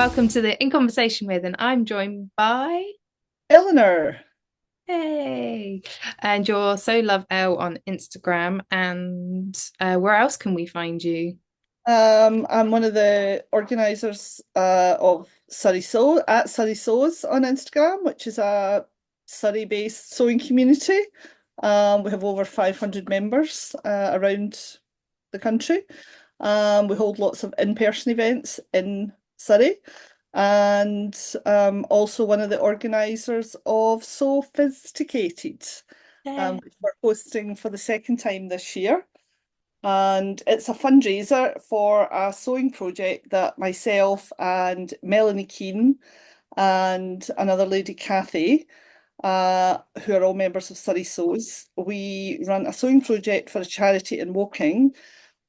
welcome to the In Conversation With, and I'm joined by Eleanor. Hey, and you're So Love Elle on Instagram, and where else can we find you? I'm one of the organisers of Surrey Sew at Surrey Sews on Instagram, which is a Surrey-based sewing community. We have over 500 members around the country. We hold lots of in-person events in Surrey, and also one of the organisers of SewFizzTeaCated, Yeah. which we're hosting for the second time this year. And it's a fundraiser for a sewing project that myself and Melanie Keane and another lady, Kathy, who are all members of Surrey Sews, we run a sewing project for a charity in Woking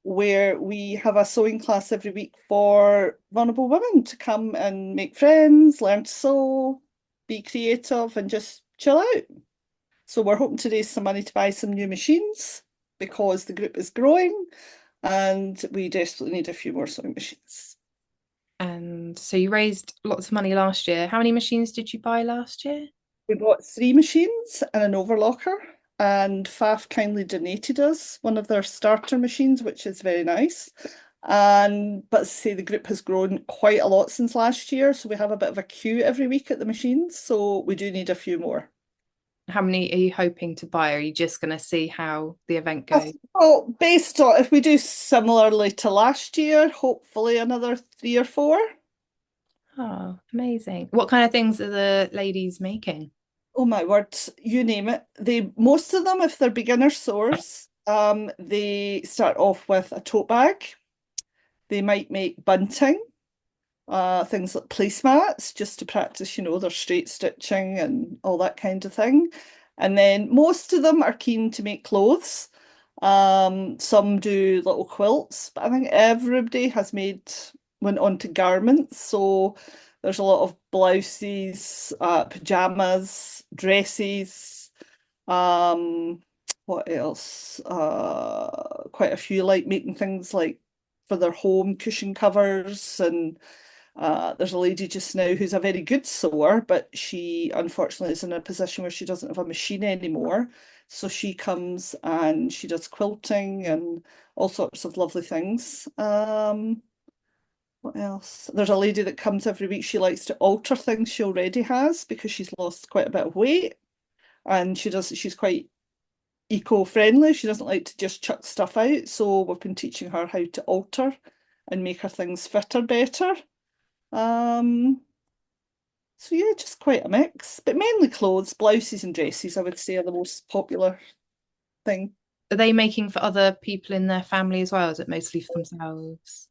where we have a sewing class every week for vulnerable women to come and make friends, learn to sew, be creative, and just chill out. So we're hoping to raise some money to buy some new machines because the group is growing and we desperately need a few more sewing machines. And so you raised lots of money last year. How many machines did you buy last year? We bought three machines and an overlocker, and Faf kindly donated us one of their starter machines, which is very nice. And but say the group has grown quite a lot since last year, so we have a bit of a queue every week at the machines, so we do need a few more. How many are you hoping to buy? Or are you just going to see how the event goes? Well, based on if we do similarly to last year, hopefully another three or four. Oh, amazing. What kind of things are the ladies making? Oh my word, you name it. They most of them, if they're beginner sewers, they start off with a tote bag. They might make bunting, things like placemats, just to practice, their straight stitching and all that kind of thing. And then most of them are keen to make clothes. Some do little quilts, but I think everybody has went on to garments. So there's a lot of blouses, pajamas, dresses, what else? Quite a few like making things like for their home cushion covers, and there's a lady just now who's a very good sewer, but she unfortunately is in a position where she doesn't have a machine anymore. So she comes and she does quilting and all sorts of lovely things. What else? There's a lady that comes every week. She likes to alter things she already has because she's lost quite a bit of weight, and she's quite eco-friendly. She doesn't like to just chuck stuff out. So we've been teaching her how to alter and make her things fit her better. Um, so yeah, just quite a mix, but mainly clothes, blouses and dresses, I would say are the most popular thing. Are they making for other people in their family as well? Is it mostly for themselves?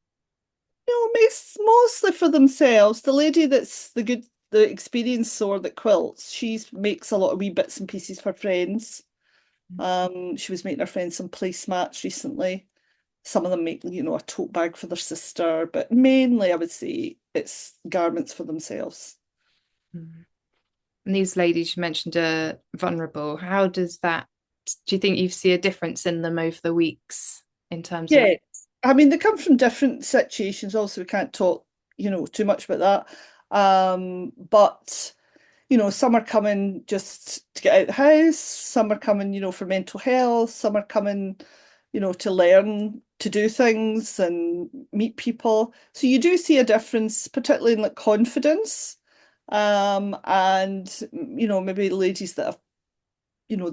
Mostly for themselves. The lady that's the experienced sewer that quilts, she makes a lot of wee bits and pieces for friends. She was making her friends some placemats recently. Some of them make, a tote bag for their sister, but mainly I would say it's garments for themselves. Mm. And these ladies you mentioned are vulnerable. How does that, do you think you see a difference in them over the weeks in terms of, Yeah, I mean, they come from different situations. Also, we can't talk, too much about that. But some are coming just to get out of the house. Some are coming, for mental health. Some are coming, to learn to do things and meet people. So you do see a difference, particularly in like confidence. And maybe ladies that have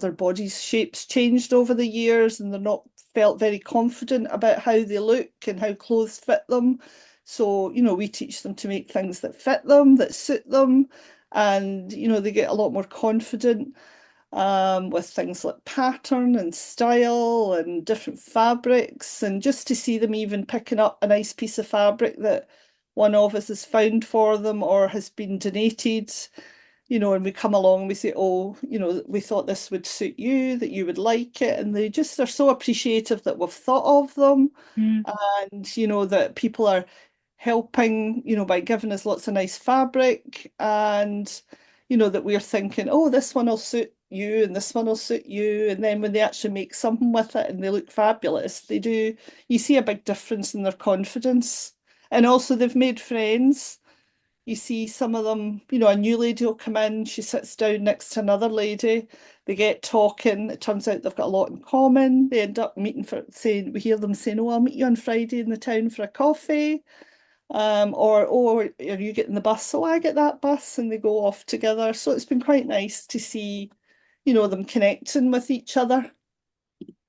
their body's shapes changed over the years and they're not felt very confident about how they look and how clothes fit them. So, we teach them to make things that fit them, that suit them, and they get a lot more confident with things like pattern and style and different fabrics, and just to see them even picking up a nice piece of fabric that one of us has found for them or has been donated, and we come along and we say, oh, we thought this would suit you, that you would like it. And they just are so appreciative that we've thought of them mm, and, that people are helping, by giving us lots of nice fabric and, that we're thinking, oh, this one will suit you and this one will suit you. And then when they actually make something with it and they look fabulous, you see a big difference in their confidence. And also they've made friends. You see some of them, you know, a new lady will come in, she sits down next to another lady, they get talking, it turns out they've got a lot in common. They end up meeting for saying, we hear them saying, oh, I'll meet you on Friday in the town for a coffee. Or, oh, are you getting the bus? So I get that bus, and they go off together. So it's been quite nice to see, you know, them connecting with each other,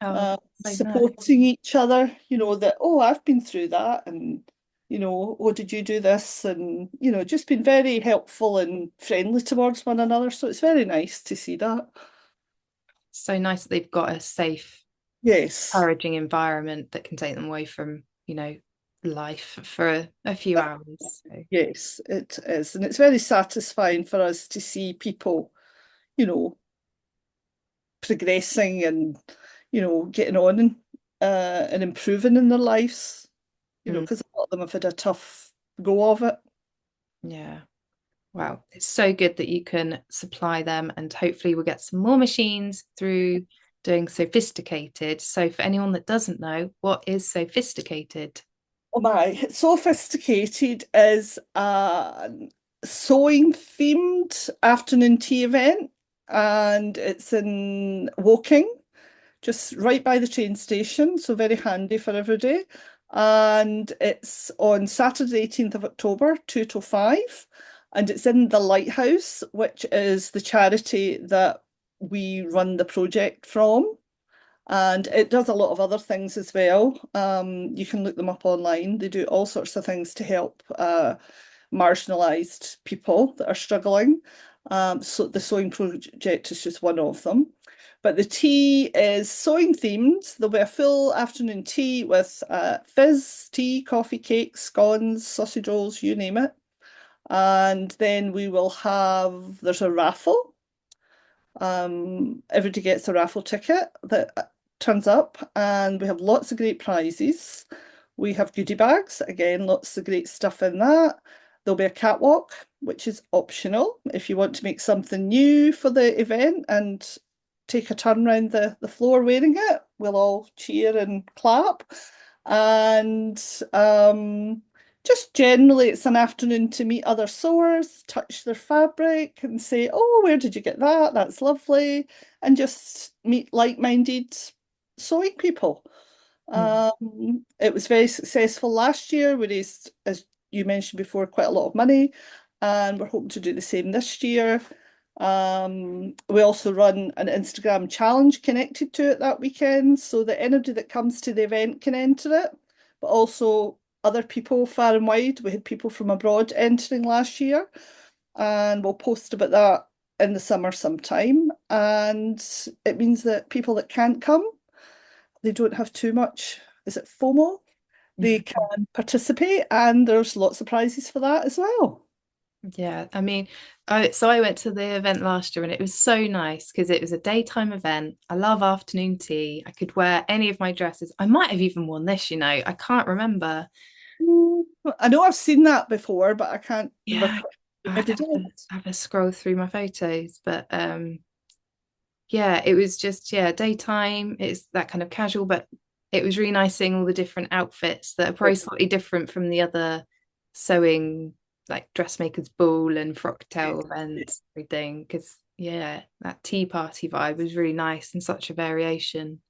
Oh, so nice. supporting each other, you know, that, oh, I've been through that, and, you know, oh, did you do this? And, you know, just been very helpful and friendly towards one another. So it's very nice to see that. So nice that they've got a safe, Yes. encouraging environment that can take them away from, life for a few hours. So, Yes, it is. And it's very satisfying for us to see people, you know, progressing and, you know, getting on and improving in their lives, you know, mm, because a lot of them have had a tough go of it. yeah. Wow. It's so good that you can supply them, and hopefully we'll get some more machines through doing SewFizzTeaCated. So for anyone that doesn't know, what is SewFizzTeaCated? Oh my, SewFizzTeaCated is a sewing themed afternoon tea event, and it's in Woking, just right by the train station, so very handy for everybody. And it's on Saturday, 18th of October, 2 till 5. And it's in the Lighthouse, which is the charity that we run the project from. And it does a lot of other things as well. You can look them up online. They do all sorts of things to help marginalised people that are struggling. So the sewing project is just one of them. But the tea is sewing themed. There'll be a full afternoon tea with fizz, tea, coffee, cakes, scones, sausage rolls, you name it. And then we will have, there's a raffle. Everybody gets a raffle ticket that turns up, and we have lots of great prizes. We have goodie bags, again, lots of great stuff in that. There'll be a catwalk, which is optional if you want to make something new for the event and take a turn around the floor wearing it. We'll all cheer and clap. And just generally, it's an afternoon to meet other sewers, touch their fabric and say, oh, where did you get that? That's lovely. And just meet like-minded sewing people. Mm. It was very successful last year. We raised, as you mentioned before, quite a lot of money, and we're hoping to do the same this year. We also run an Instagram challenge connected to it that weekend, so that anybody that comes to the event can enter it, but also other people far and wide. We had people from abroad entering last year, and we'll post about that in the summer sometime. And it means that people that can't come, they don't have too much, is it FOMO? They can participate, and there's lots of prizes for that as well. Yeah, I mean, I went to the event last year and it was so nice because it was a daytime event. I love afternoon tea. I could wear any of my dresses. I might have even worn this, I can't remember. I know I've seen that before, but I can't Yeah, recall. I'd Maybe did. have a scroll through my photos, but yeah, it was just daytime. It's that kind of casual, but it was really nice seeing all the different outfits that are probably slightly different from the other sewing, like dressmakers ball and frocktail events, everything. Because that tea party vibe was really nice and such a variation.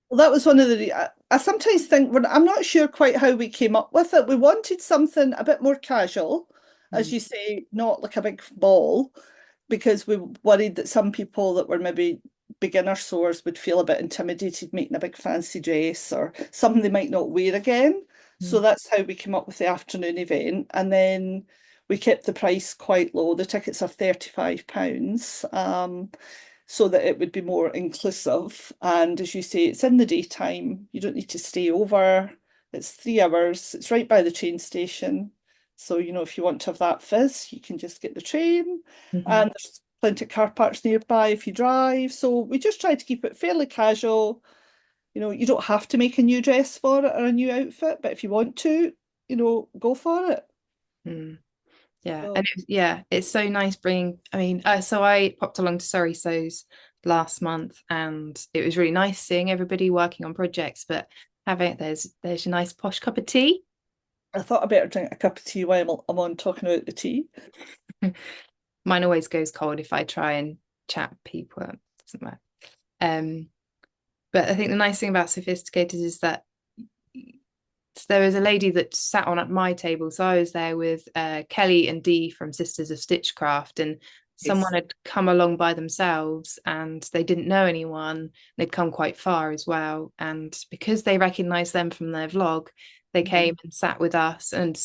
Well, that was one of the. I sometimes think I'm not sure quite how we came up with it. We wanted something a bit more casual, as Mm. you say, not like a big ball, because we worried that some people that were maybe beginner sewers would feel a bit intimidated making a big fancy dress or something they might not wear again. So Mm. that's how we came up with the afternoon event. And then we kept the price quite low. The tickets are £35, so that it would be more inclusive. And as you say, it's in the daytime. You don't need to stay over. It's 3 hours. It's right by the train station. So, you know, if you want to have that fizz, you can just get the train. Mhm. And there's plenty of car parks nearby if you drive. So we just try to keep it fairly casual. You know, you don't have to make a new dress for it or a new outfit, but if you want to, you know, go for it. Mm. Yeah, So, and it's so nice bringing. I mean, so I popped along to Surrey Sews last month, and it was really nice seeing everybody working on projects. But having there's your nice posh cup of tea. I thought I better drink a cup of tea while I'm on talking about the tea. Mine always goes cold if I try and chat people. It doesn't matter. Um, but I think the nice thing about SewFizzTeaCated is that there was a lady that sat on at my table. So I was there with Kelly and Dee from Sisters of Stitchcraft, and someone Yes. had come along by themselves and they didn't know anyone. They'd come quite far as well. And because they recognized them from their vlog, they Mhm. came and sat with us. And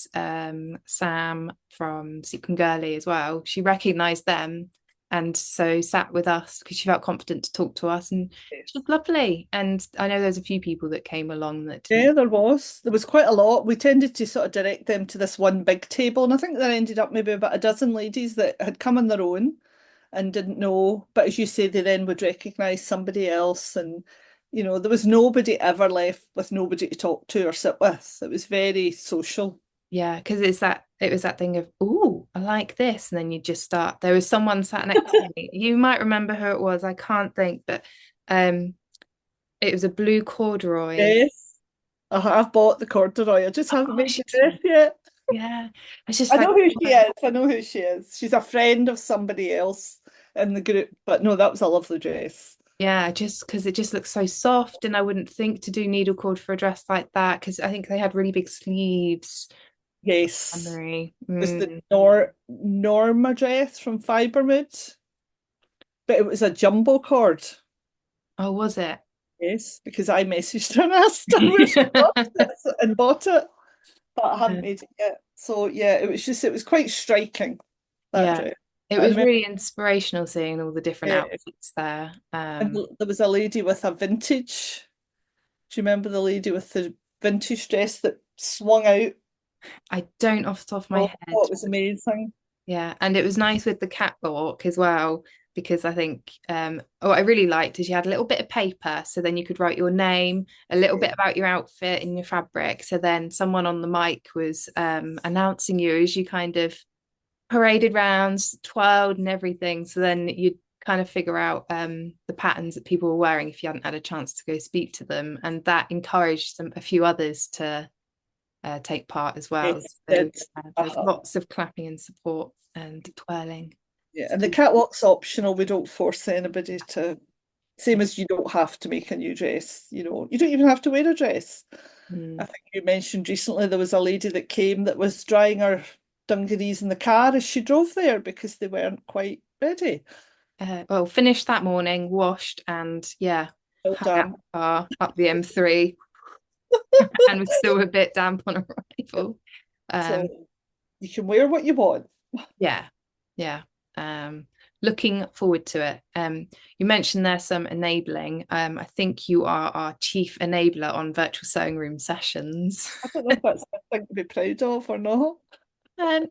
Sam from Secret Girly as well, she recognized them and so sat with us because she felt confident to talk to us. And she Yes. was lovely. And I know there's a few people that came along that didn't. Yeah, there was. There was quite a lot. We tended to sort of direct them to this one big table, and I think there ended up maybe about a dozen ladies that had come on their own and didn't know. But as you say, they then would recognise somebody else, and there was nobody ever left with nobody to talk to or sit with. It was very social. Yeah, because it was that thing of, oh, I like this. And then you just start. There was someone sat next to me. You might remember who it was. I can't think, but um it was a blue corduroy. Yes, I've bought the corduroy. I just Of haven't made course the you dress did. yet. Yeah. I was just I like, know who she oh, is. I know who she is. She's a friend of somebody else in the group. But no, that was a lovely dress. yeah, just because it just looks so soft, and I wouldn't think to do needle cord for a dress like that because I think they had really big sleeves. Yes. Memory. Was the Mm. Norma dress from Fibermood, but it was a jumbo cord. Oh, was it? Yes, because I messaged her and asked her where she got it and bought it, but I haven't made it yet. So yeah, it was quite striking, that Yeah, dress. it I was remember really inspirational seeing all the different outfits there. and there was a lady with a vintage. Do you remember the lady with the vintage dress that swung out? I don't off the top of my Oh, head. it was amazing. Yeah, and it was nice with the catwalk as well because I think what I really liked is you had a little bit of paper, so then you could write your name, a little bit about your outfit and your fabric. So then someone on the mic was announcing you as you kind of paraded rounds, twirled and everything. So then you'd kind of figure out the patterns that people were wearing if you hadn't had a chance to go speak to them, and that encouraged a few others to take part as well. Yes, So it. there's Uh-huh. lots of clapping and support and twirling. Yeah, and the So, catwalk's optional. We don't force anybody to. Same as you don't have to make a new dress. You don't even have to wear a dress. I mm, think you mentioned recently there was a lady that came that was drying her dungarees in the car as she drove there because they weren't quite ready. well, finished that morning, washed, and yeah, Well hung out done. the car up the M3 and was still a bit damp on arrival. So Um, you can wear what you want. yeah, yeah. Um, looking forward to it. You mentioned there's some enabling. I think you are our chief enabler on virtual sewing room sessions. I don't know if that's a thing to be proud of or not. Um,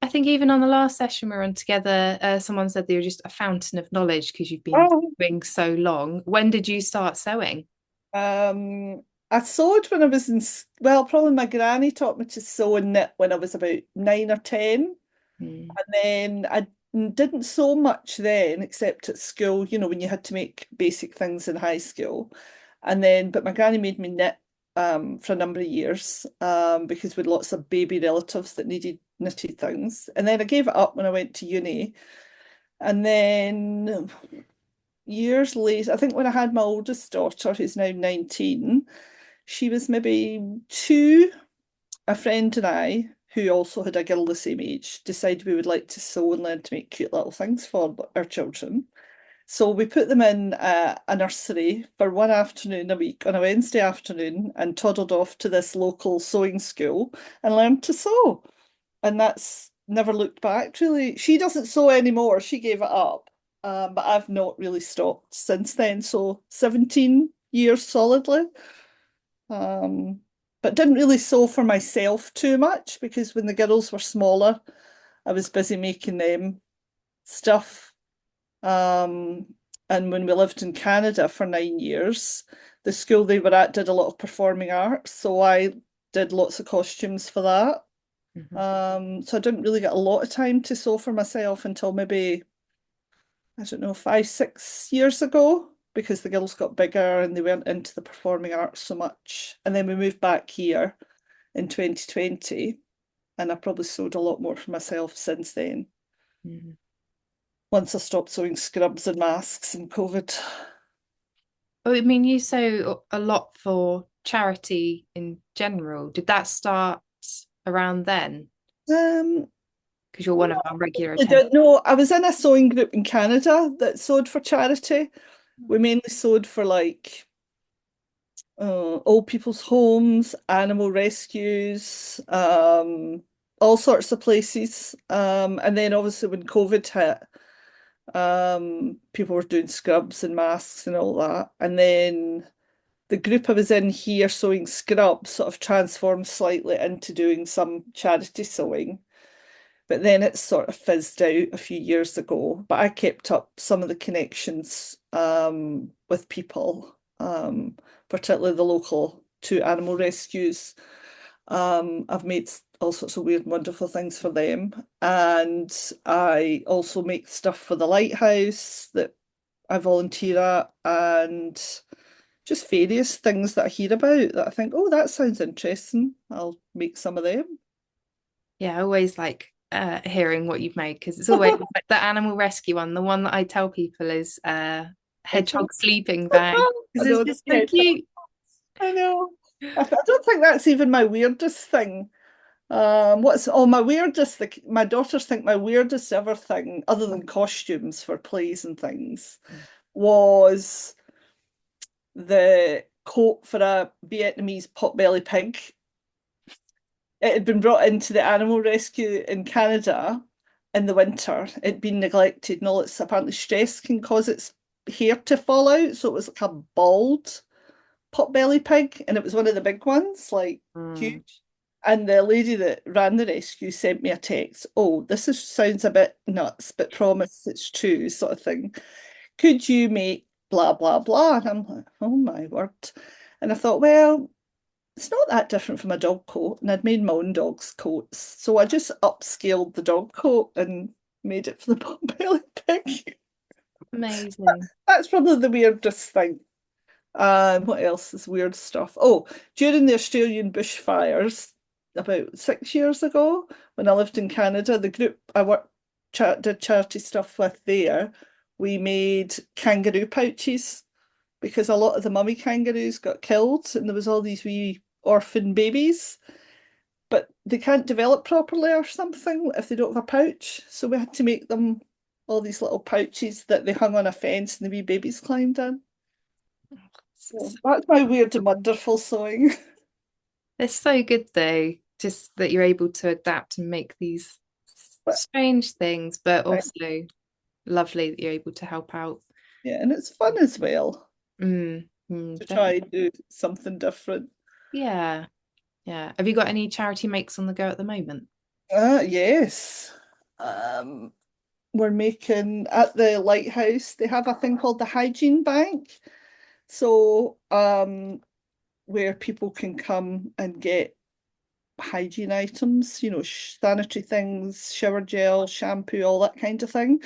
I think even on the last session we were on together, someone said that you're just a fountain of knowledge because you've been Oh, doing so long. When did you start sewing? I sewed when I was well, probably my granny taught me to sew and knit when I was about 9 or 10. Mm. And then I didn't sew much then, except at school, when you had to make basic things in high school. But my granny made me knit for a number of years because we had lots of baby relatives that needed knitted things. And then I gave it up when I went to uni. And then years later, I think when I had my oldest daughter, who's now 19, she was maybe 2. A friend and I, who also had a girl the same age, decided we would like to sew and learn to make cute little things for our children. So we put them in a nursery for one afternoon a week on a Wednesday afternoon and toddled off to this local sewing school and learned to sew. And that's never looked back, really. She doesn't sew anymore. She gave it up. But I've not really stopped since then. So 17 years solidly. Um, but didn't really sew for myself too much because when the girls were smaller, I was busy making them stuff. Um, and when we lived in Canada for 9 years, the school they were at did a lot of performing arts, so I did lots of costumes for that. Mhm. So I didn't really get a lot of time to sew for myself until maybe, I don't know, 5, 6 years ago, because the girls got bigger and they weren't into the performing arts so much. And then we moved back here. in 2020, and I probably sewed a lot more for myself since then. Mm. Once I stopped sewing scrubs and masks in COVID. Oh, I mean, you sew a lot for charity in general. Did that start around then? Um, Because you're one of our regular I attendees. don't know. I was in a sewing group in Canada that sewed for charity. We mainly sewed for like old people's homes, animal rescues, all sorts of places. And then obviously when COVID hit, people were doing scrubs and masks and all that. And then the group I was in here sewing scrubs sort of transformed slightly into doing some charity sewing. But then it sort of fizzed out a few years ago. But I kept up some of the connections with people, particularly the local two animal rescues. I've made all sorts of weird and wonderful things for them. And I also make stuff for the lighthouse that I volunteer at, and just various things that I hear about that I think, oh, that sounds interesting. I'll make some of them. Yeah, I always like hearing what you've made because it's always like the animal rescue one. The one that I tell people is Hedgehog. hedgehog sleeping bag I because it's know the just so hedgehog. cute. I know. I don't think that's even my weirdest thing. What's my weirdest? My daughters think my weirdest ever thing, other than costumes for plays and things, was the coat for a Vietnamese potbelly pig. It had been brought into the animal rescue in Canada in the winter. It'd been neglected and all its apparently stress can cause its hair to fall out. So it was like a bald potbelly pig, and it was one of the big ones, like Mm. huge. And the lady that ran the rescue sent me a text. Oh, sounds a bit nuts, but promise it's true, sort of thing. Could you make blah blah blah? And I'm like, oh my word. And I thought, well, it's not that different from a dog coat, and I'd made my own dog's coats. So I just upscaled the dog coat and made it for the potbelly pig. Amazing. That's probably the weirdest thing. What else is weird stuff? Oh, during the Australian bushfires about 6 years ago, when I lived in Canada, the group I did charity stuff with there, we made kangaroo pouches because a lot of the mummy kangaroos got killed, and there was all these wee orphan babies, but they can't develop properly or something if they don't have a pouch. So we had to make them all these little pouches that they hung on a fence and the wee babies climbed in. It's, So that's my weird and wonderful sewing. it's so good though, just that you're able to adapt and make these But strange things, but also lovely that you're able to help out. yeah, and it's fun as well to try Definitely. and do something different. Yeah, yeah. Have you got any charity makes on the go at the moment? Yes. Um, we're making at the lighthouse, they have a thing called the hygiene bank. So, where people can come and get hygiene items, sanitary things, shower gel, shampoo, all that kind of thing.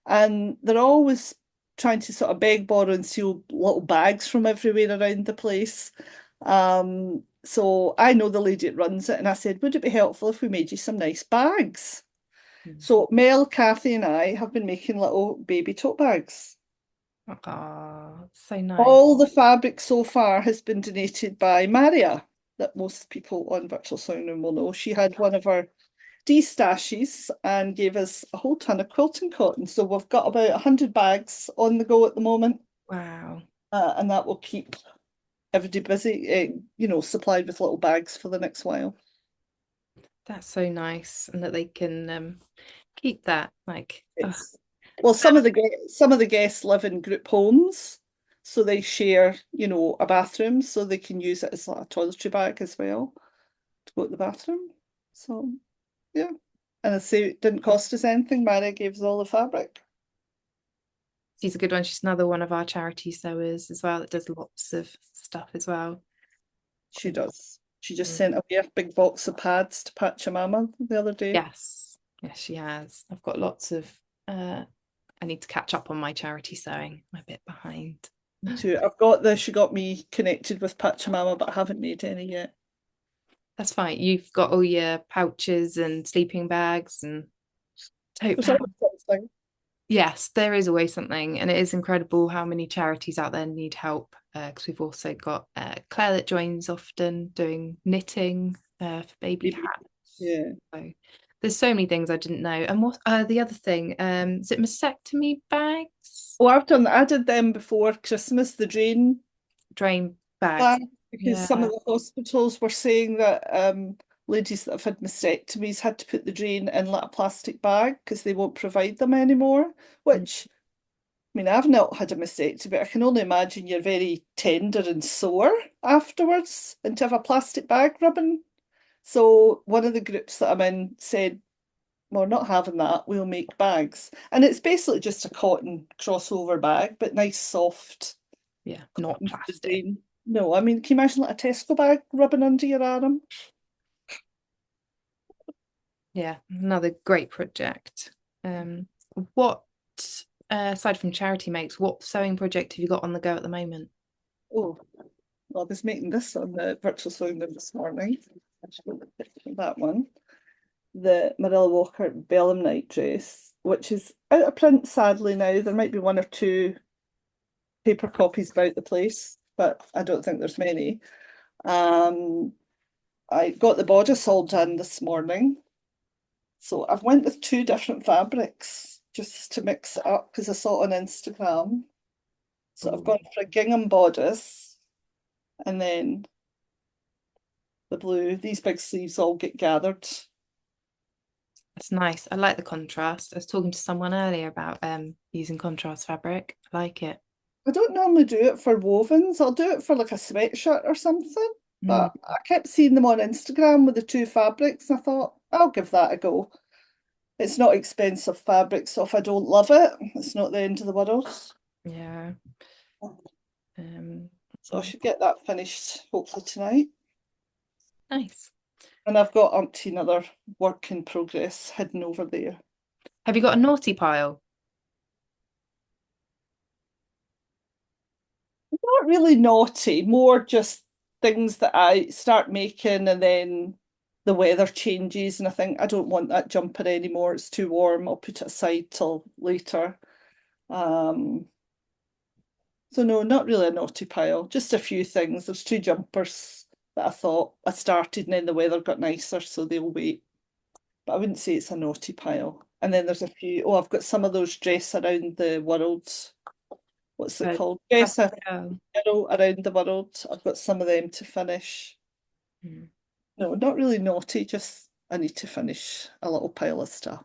And they're always trying to sort of beg, borrow, and steal little bags from everywhere around the place. So I know the lady that runs it, and I said, would it be helpful if we made you some nice bags? Mm. So Mel, Kathy, and I have been making little baby tote bags. Oh, so nice. All the fabric so far has been donated by Maria, that most people on Virtual Sound will know. She had one of her de-stashes and gave us a whole ton of quilting cotton. So we've got about 100 bags on the go at the moment, Wow. and that will keep everybody busy, supplied with little bags for the next while. That's so nice. And that they can keep that like It's well, so some of the guests live in group homes, so they share, a bathroom, so they can use it as like a toiletry bag as well to go to the bathroom. So yeah, and I say it didn't cost us anything. Maria gave us all the fabric. she's a good one. She's another one of our charity sewers as well that does lots of stuff as well. She does. She just Mm. sent away a big box of pads to Pachamama the other day. Yes. Yes, she has. I've got lots of I need to catch up on my charity sewing. I'm a bit behind. Too. She got me connected with Pachamama, but I haven't made any yet. That's fine. You've got all your pouches and sleeping bags and tote There's bags. always something. Yes, there is always something, and it is incredible how many charities out there need help. Because we've also got Claire that joins often doing knitting for baby Maybe. cats. Yeah. So there's so many things I didn't know. And what the other thing? Is it mastectomy bags? Oh, I did them before Christmas, the drain Drain bags. bag, because some Yeah. of the hospitals were saying that ladies that have had mastectomies had to put the drain in like a plastic bag because they won't provide them anymore, Mm. which I mean, I've not had a mistake, but I can only imagine you're very tender and sore afterwards, and to have a plastic bag rubbing. So one of the groups that I'm in said, "We're not having that. We'll make bags," and it's basically just a cotton crossover bag, but nice, soft Yeah, not cotton for the plastic. drain. No, I mean, can you imagine like a Tesco bag rubbing under your arm? Yeah, another great project. Um, what aside from charity makes, what sewing project have you got on the go at the moment? Oh, well, I was making this on the virtual sewing room this morning. I should go with that one. The Marilla Walker Bellum night dress, which is out of print sadly now. There might be one or two paper copies about the place, but I don't think there's many. Um, I got the bodice all done this morning. So I've went with two different fabrics just to mix it up because I saw it on Instagram. So I've Ooh, gone for a gingham bodice and then the blue. These big sleeves all get gathered. that's nice. I like the contrast. I was talking to someone earlier about using contrast fabric. I like it. I don't normally do it for wovens. I'll do it for like a sweatshirt or something. Mm, But I kept seeing them on Instagram with the two fabrics, and I thought, I'll give that a go. It's not expensive fabric, so if I don't love it, it's not the end of the world. yeah. Um, So I should get that finished hopefully tonight. nice. And I've got umpteen other work in progress hidden over there. Have you got a naughty pile? Not really naughty, more just things that I start making and then the weather changes and I think I don't want that jumper anymore. It's too warm. I'll put it aside till later. Um, so no, not really a naughty pile. Just a few things. There's two jumpers that I thought I started and then the weather got nicer, so they'll wait. But I wouldn't say it's a naughty pile. And then there's a few, oh, I've got some of those dress around the world. What's it Uh, called? Dress Pastel. around the world. I've got some of them to finish. Mm, No, not really naughty, just I need to finish a little pile of stuff.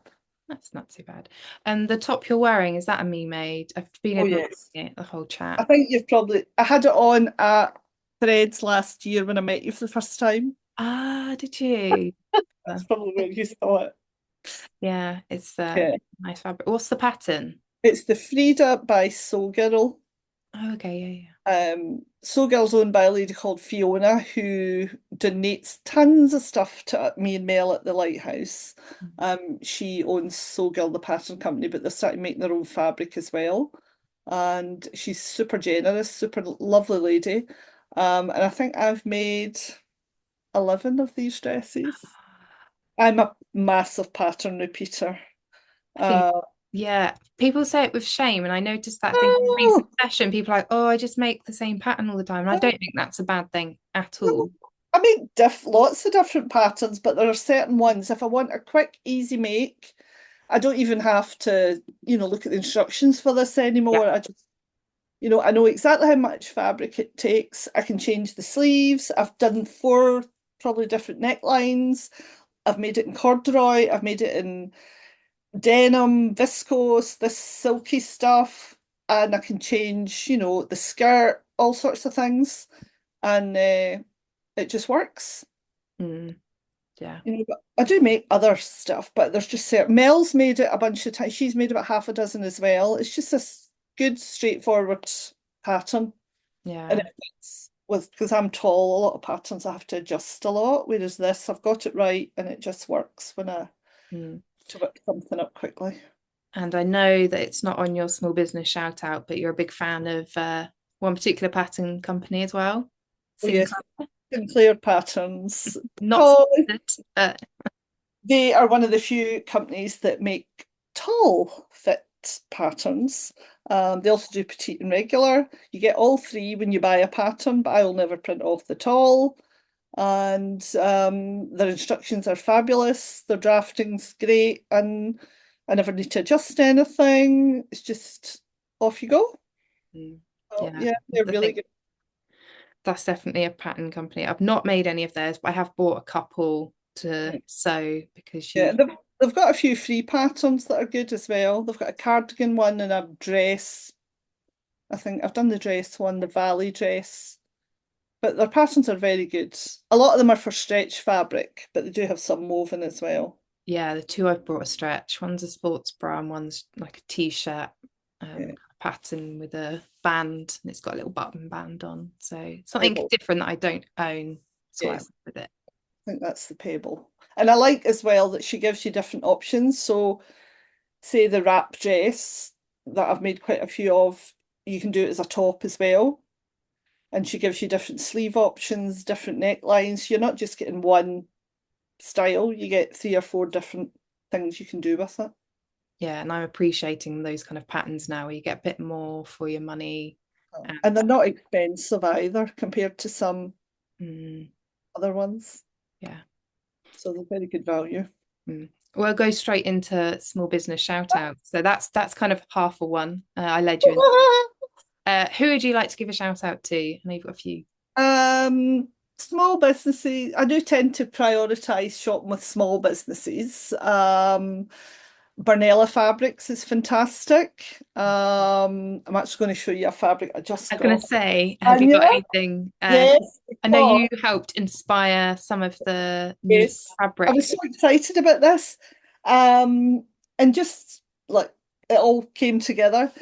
that's not too bad. And the top you're wearing, is that a me made? I've been Oh, admiring yes. it the whole I chat. think you've probably, I had it on at Threads last year when I met you for the first time. Ah, did you? Uh, That's probably where you saw it. Yeah, it's Yeah. nice fabric. What's the pattern? It's the Frida by SewGirl. Oh, okay, yeah, SewGirl's owned by a lady called Fiona who donates tons of stuff to me and Mel at the Lighthouse. yeah. She owns SewGirl, the pattern company, but they're starting making their own fabric as well. And she's super generous, super lovely lady. And I think I've made 11 of these dresses. I'm a massive pattern repeater. I think, Uh, yeah, people say it with shame, and I noticed that thing in oh, recent session. People are like, oh, I just make the same pattern all the time, and I don't think that's a bad thing at no, all. I make lots of different patterns, but there are certain ones. If I want a quick, easy make, I don't even have to, look at the instructions for this Yeah. anymore. I just, I know exactly how much fabric it takes. I can change the sleeves. I've done four probably different necklines. I've made it in corduroy. I've made it in denim, viscose, this silky stuff, and I can change, the skirt, all sorts of things, and it just works. Mm, yeah. But I do make other stuff, but there's just certain. Mel's made it a bunch of times. She's made about half a dozen as well. It's just this good, straightforward pattern, and Yeah. it fits with because I'm tall. A lot of patterns I have to adjust a lot, whereas this I've got it right, and it just works when I Mm. to whip something up quickly. And I know that it's not on your small business shout out, but you're a big fan of one particular pattern company as well, Oh yes, Sinclair. Sinclair Patterns, Not because sponsored. they are one of the few companies that make tall fit patterns. They also do petite and regular. You get all three when you buy a pattern, but I will never print off the tall. And their instructions are fabulous. Their drafting's great, and I never need to adjust anything. It's just off you go. So Yeah, yeah, they're I really think good. that's definitely a pattern company. I've not made any of theirs, but I have bought a couple to Mm. sew because Yeah, you, they've got a few free patterns that are good as well. They've got a cardigan one and a dress. I think I've done the dress one, the Valley dress. But their patterns are very good. A lot of them are for stretch fabric, but they do have some woven as well. yeah, the two I've brought a stretch. One's a sports bra and one's like a t-shirt Yeah, pattern with a band and it's got a little button band on. So something pebble. different that I don't own. That's why I Yeah, went with it. I think that's the pebble. And I like as well that she gives you different options. So say the wrap dress that I've made quite a few of, you can do it as a top as well. And she gives you different sleeve options, different necklines. You're not just getting one style, you get three or four different things you can do with it. Yeah, and I'm appreciating those kind of patterns now where you get a bit more for your money. And And they're not expensive either compared to some mm, other ones. yeah. So they're very good value. We'll go straight into small business shout outs. So that's kind of half a one. I led you in. Who would you like to give a shout out to? I know you've got a few. Um, Small businesses, I do tend to prioritize shopping with small businesses. Bornella Fabrics is fantastic. I'm actually going to show you a fabric I just I was going got. to say, have you Anya? got anything? Yes, I know you helped inspire some of the new yes. I fabric. was so excited about this. Um, and just like it all came together.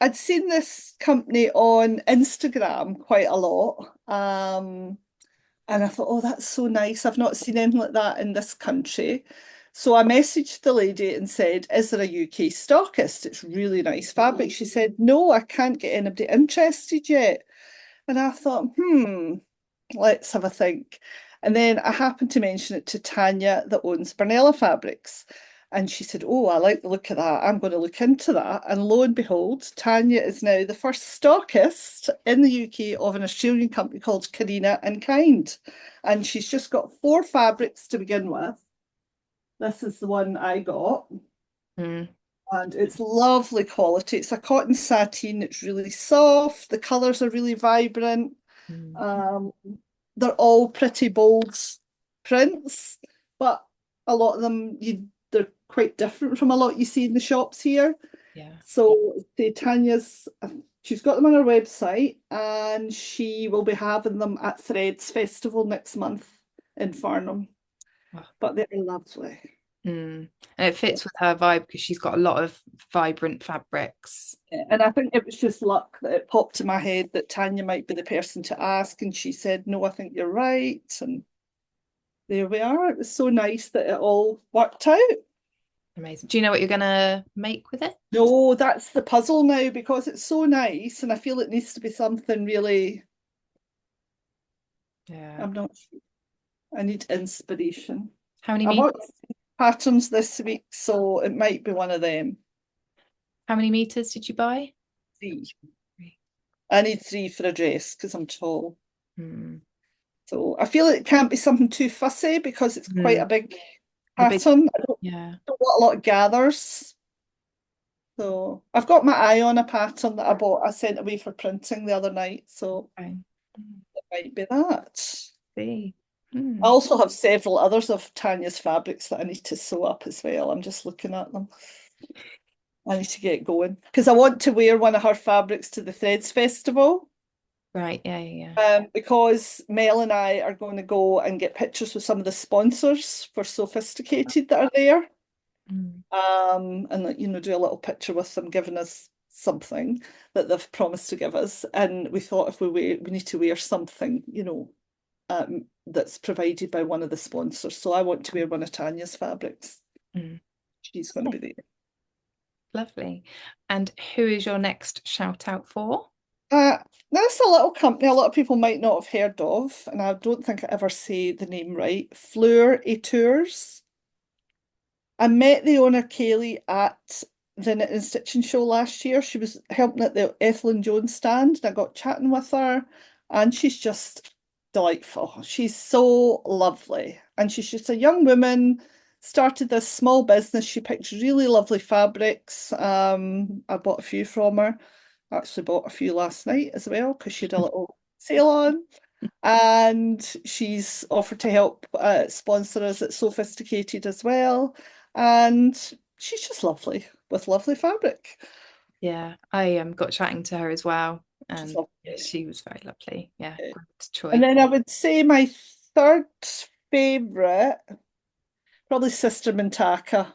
I'd seen this company on Instagram quite a lot. And I thought, oh, that's so nice. I've not seen anything like that in this country. So I messaged the lady and said, is there a UK stockist? It's really nice fabric. She said, no, I can't get anybody interested yet. And I thought, let's have a think. And then I happened to mention it to Tanya that owns Bornella Fabrics. And she said, oh, I like the look of that. I'm going to look into that. And lo and behold, Tanya is now the first stockist in the UK of an Australian company called Karina Kind. And she's just got four fabrics to begin with. This is the one I got. Mm, And it's lovely quality. It's a cotton sateen. It's really soft. The colours are really vibrant. mm, Um, they're all pretty bold prints, but a lot of them they're quite different from a lot you see in the shops here. yeah. So the Tanya's she's got them on her website and she will be having them at Threads Festival next month in Farnham. Oh, But they're lovely. mm. And it fits with her vibe because she's got a lot of vibrant fabrics. And I think it was just luck that it popped in my head that Tanya might be the person to ask. And she said, no, I think you're right. And there we are. It was so nice that it all worked out. Amazing. Do you know what you're gonna make with it? No, that's the puzzle now because it's so nice and I feel it needs to be something really, Yeah. I'm not sure. I need inspiration. How many I meters? bought patterns this week, so it might be one of them. How many meters did you buy? Three. Three. I need three for a dress because I'm tall. Hmm. So I feel it can't be something too fussy because it's quite Hmm. a big The big, pattern. I yeah. don't want a lot of gathers. So I've got my eye on a pattern that I bought, I sent away for printing the other night. So Okay. it might be that. See. I Hmm. also have several others of Tanya's fabrics that I need to sew up as well. I'm just looking at them. I need to get going because I want to wear one of her fabrics to the Threads Festival. Right. Yeah. Yeah. Yeah. Because Mel and I are going to go and get pictures with some of the sponsors for SewFizzTeaCated that are there. Hmm. And do a little picture with them giving us something that they've promised to give us. And we thought if we need to wear something, that's provided by one of the sponsors. So I want to wear one of Tanya's fabrics. Hmm. She's going to be there. Lovely. And who is your next shout out for? Uh, that's a little company a lot of people might not have heard of, and I don't think I ever say the name right. Fleur et Tours. I met the owner, Kaylee, at the Knit and Stitching show last year. She was helping at the Ethelyn Jones stand, and I got chatting with her, and she's just delightful. She's so lovely, and she's just a young woman. Started this small business. She picked really lovely fabrics. I bought a few from her. Actually bought a few last night as well because she had a little sale on. And she's offered to help sponsor us at SewFizzTeaCated as well. And she's just lovely with lovely fabric. Yeah, I got chatting to her as well, She's and yeah, lovely. she was very lovely. Yeah, Yeah. great And choice. then I would say my third favourite, probably Sister Mintaka.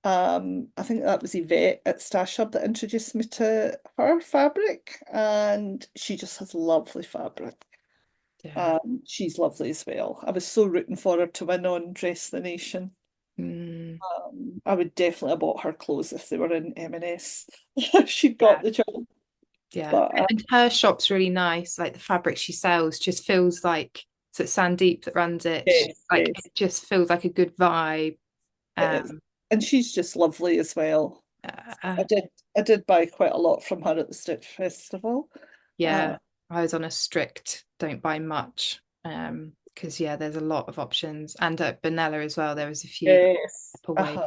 I think that was Yvette at Stash Hub that introduced me to her fabric, and she just has lovely fabric. Yeah. She's lovely as well. I was so rooting for her to win on Dress the Nation. Mm, I would definitely have bought her clothes if they were in M&S. She'd got yeah. the job. Yeah. But And her shop's really nice. Like the fabric she sells just feels like, so it's Sandeep that runs it. yes, Like yes, it just feels like a good vibe. it is. Um, And she's just lovely as well. uh, I did I did buy quite a lot from her at the Stitch Festival. Uh, yeah, I was on a strict don't buy much. Because yeah, there's a lot of options. And at Bornella as well, there was a few yes. up away.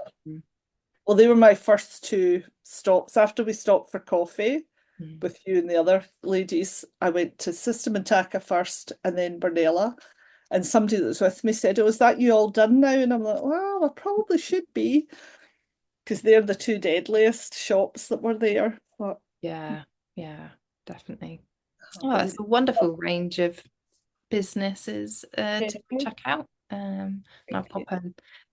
Well, they were my first two stops. After we stopped for coffee Mm. with you and the other ladies, I went to System and Taka first and then Bornella. And somebody that was with me said, "Oh, is that you all done now?" And I'm like, "Well, I probably should be, because they're the two deadliest shops that were there." Yeah, yeah, definitely. Oh, But that's a wonderful range of businesses to check out. And I'll pop a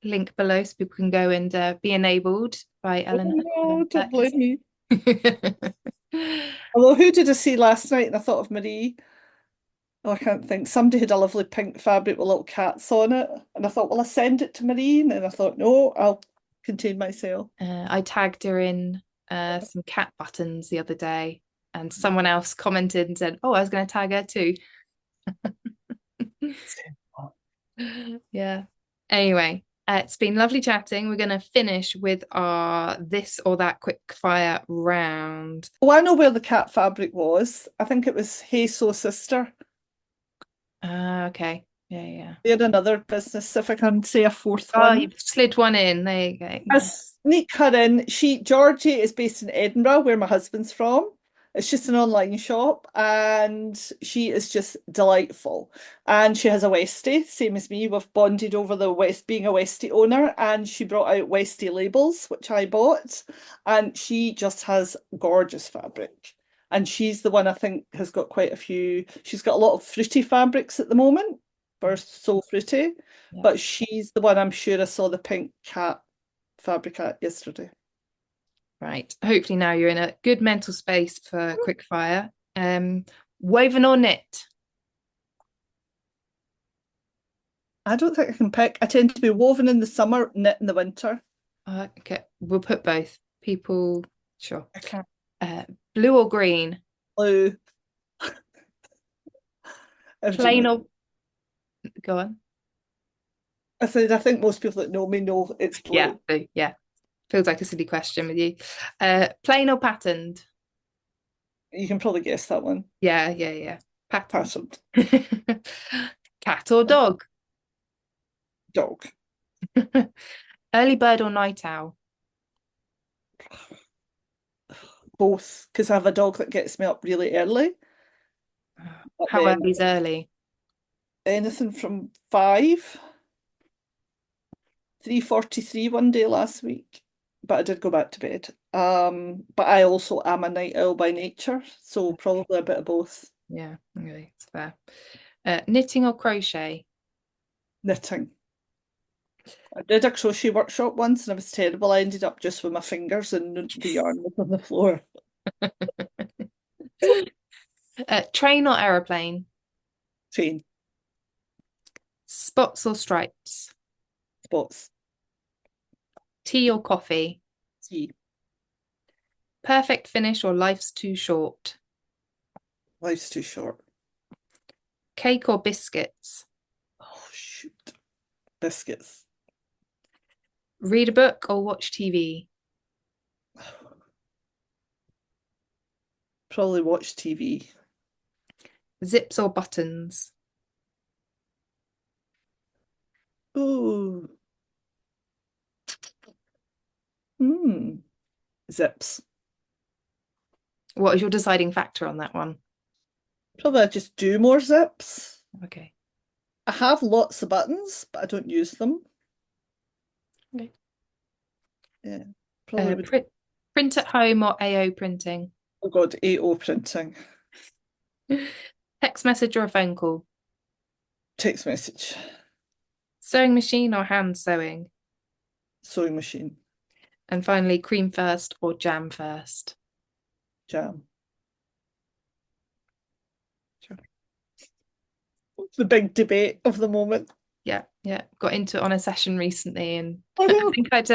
link below so people can go and be enabled by oh Eleanor. no, That don't is. blame me. Although, who did I see last night? And I thought of Marie. Oh, I can't think. Somebody had a lovely pink fabric with little cats on it. And I thought, well, I send it to Marie. And then I thought, no, I'll contain myself. I tagged her in some cat buttons the other day, and someone else commented and said, "Oh, I was going to tag her too." Yeah. Anyway, it's been lovely chatting. We're going to finish with our this or that quick fire round. Oh, I know where the cat fabric was. I think it was Hey So Sister. Okay. Yeah, yeah. They're another business, if I can say a fourth Oh, one. you've slid one in. There you go. I sneak her in. Georgie is based in Edinburgh, where my husband's from. It's just an online shop, and she is just delightful. And she has a Westie, same as me. We've bonded over the West being a Westie owner, and she brought out Westie labels, which I bought, and she just has gorgeous fabric. And she's the one I think has got quite a few. She's got a lot of fruity fabrics at the moment for So Fruity, Yeah. but she's the one I'm sure I saw the pink cat fabric at yesterday. Right. Hopefully now you're in a good mental space for quick fire. Woven or knit? I don't think I can pick. I tend to be woven in the summer, knit in the winter. Okay, we'll put both. People, sure. I can't. Uh, Blue or green? Blue. Plain Everybody, or go on. I said, I think most people that know me know it's Yeah, blue. blue. Yeah. Feels like a silly question with you. Plain or patterned? You can probably guess that one. Yeah, yeah, yeah. Patterned. Patterned. Cat or dog? Dog. Early bird or night owl? Both, because I have a dog that gets me up really early. But How then early is early? anything from 5, 3:43 one day last week. But I did go back to bed. But I also am a night owl by nature, so probably a bit of both. Yeah, okay, it's fair. Knitting or crochet? Knitting. I did a crochet workshop once and it was terrible. I ended up just with my fingers and the yarn was on the floor. Train or aeroplane? Train Spots or stripes? spots. Tea or coffee? Tea. Perfect finish or life's too short? Life's too short. Cake or biscuits? Oh, shoot. Biscuits. Read a book or watch TV? Probably watch TV. Zips or buttons? Ooh. Hmm. Zips. What is your deciding factor on that one? Probably I just do more zips. Okay. I have lots of buttons, but I don't use them. Okay. Yeah. Probably would. Print at home or AO printing? Oh God, AO printing. Text message or a phone call? Text message. Sewing machine or hand sewing? Sewing machine. And finally, cream first or jam first? Jam. Sure. The big debate of the moment. Yeah, yeah. Got into it on a session recently, and Oh I no. think I'd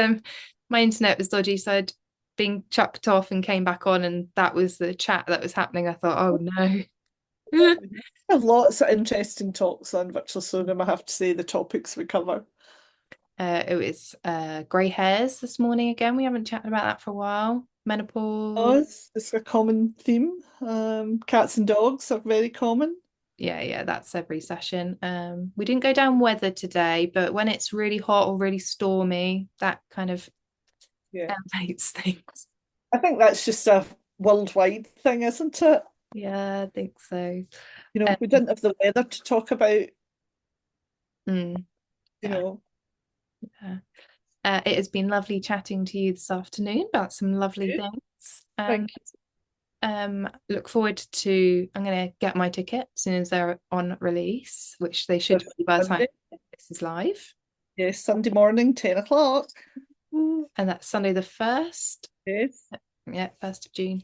my internet was dodgy, so I'd been chucked off and came back on, and that was the chat that was happening. I thought, oh no. I have lots of interesting talks on virtual sewing, I have to say, the topics we cover. It was grey hairs this morning again. We haven't chatted about that for a while. Oh, Menopause. it's a common theme. Cats and dogs are very common. Yeah, that's every session. We didn't go down weather today, but when it's really hot or really stormy, that kind of Yeah. elevates things. I think that's just a worldwide thing, isn't it? Yeah, I think so. You know, Um, we didn't have the weather to talk about, mm, you yeah, know. yeah. It has been lovely chatting to you this afternoon about some lovely Good. things. And Thank you. look forward to, I'm going to get my ticket as soon as they're on release, which they should This be by the time Sunday. this is live. Yes, Sunday morning, 10 o'clock. And that's Sunday the 1st. Yes. Yeah, 1st of June.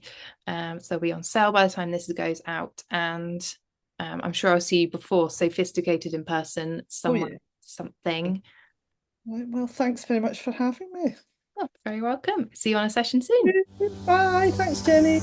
So they'll be on sale by the time this goes out. And I'm sure I'll see you before SewFizzTeaCated in person, Oh, somewhere, yeah. something. Right, well, thanks very much for having me. Oh, very welcome. See you on a session soon. Bye. Thanks, Jenny.